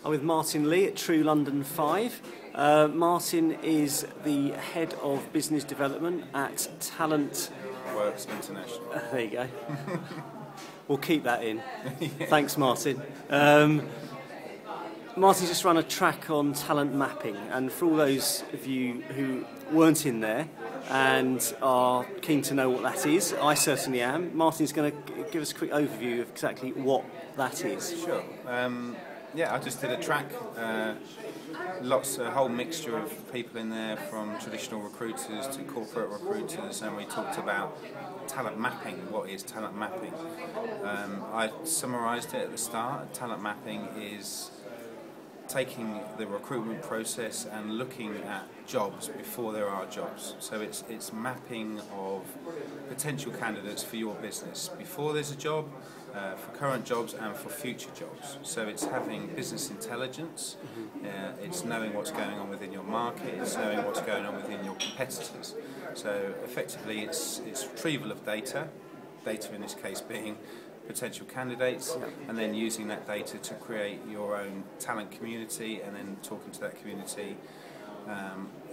I'm with Martin Lee at True London 5. Martin is the Head of Business Development at Talent Works International. There you go. We'll keep that in. Yeah. Thanks, Martin. Martin's just run a track on talent mapping, and for all those of you who weren't in there and are keen to know what that is, I certainly am. Martin's going to give us a quick overview of exactly what that is. Sure. Yeah, I just did a track. A whole mixture of people in there, from traditional recruiters to corporate recruiters, and we talked about talent mapping. What is talent mapping? I summarised it at the start. Talent mapping is taking the recruitment process and looking at jobs before there are jobs. So it's mapping of potential candidates for your business before there's a job, for current jobs and for future jobs. So it's having business intelligence, it's knowing what's going on within your market, it's knowing what's going on within your competitors. So effectively it's retrieval of data in this case being potential candidates, and then using that data to create your own talent community, and then talking to that community.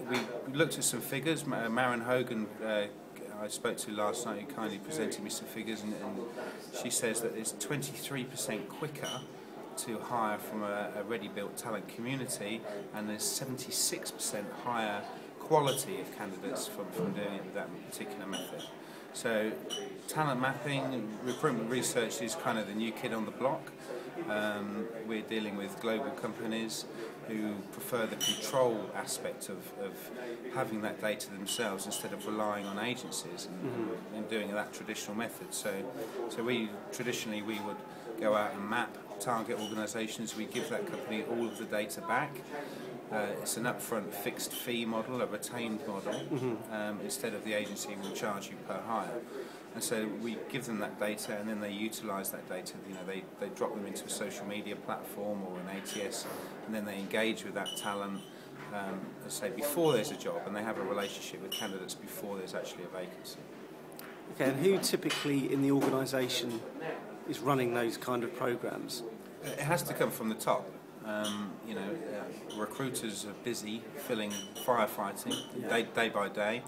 We looked at some figures. Maren Hogan, I spoke to last night, who kindly presented me some figures, and she says that it's 23% quicker to hire from a ready-built talent community, and there's 76% higher quality of candidates from doing it with that particular method. So talent mapping, recruitment research is kind of the new kid on the block. We're dealing with global companies who prefer the control aspect of having that data themselves instead of relying on agencies and doing that traditional method. So we would go out and map target organisations. We give that company all of the data back. It's an upfront fixed fee model, a retained model, instead of the agency will charge you per hire. And so we give them that data, and then they utilise that data. You know, they drop them into a social media platform or an ATS, and then they engage with that talent, let's say before there's a job, and they have a relationship with candidates before there's actually a vacancy. Okay, and who typically in the organisation is running those kind of programmes? It has to come from the top. Recruiters are busy filling firefighting day by day.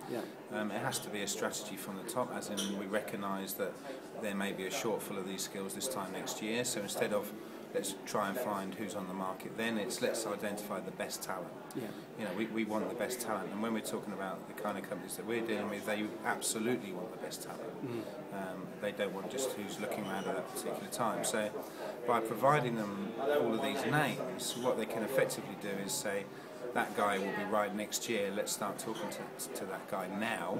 It has to be a strategy from the top, as in we recognise that there may be a shortfall of these skills this time next year, so instead of let's try and find who's on the market, then it's let's identify the best talent. We want the best talent, and when we're talking about the kind of companies that we're dealing with, they absolutely want the best talent. They don't want just who's looking around at that particular time. So by providing them all of these names, what they can effectively do is say, that guy will be right next year, let's start talking to that guy now,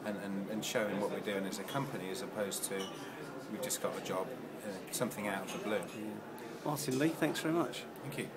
and show him what we're doing as a company, as opposed to we've just got a job, something out of the blue. Martin Lee, thanks very much. Thank you.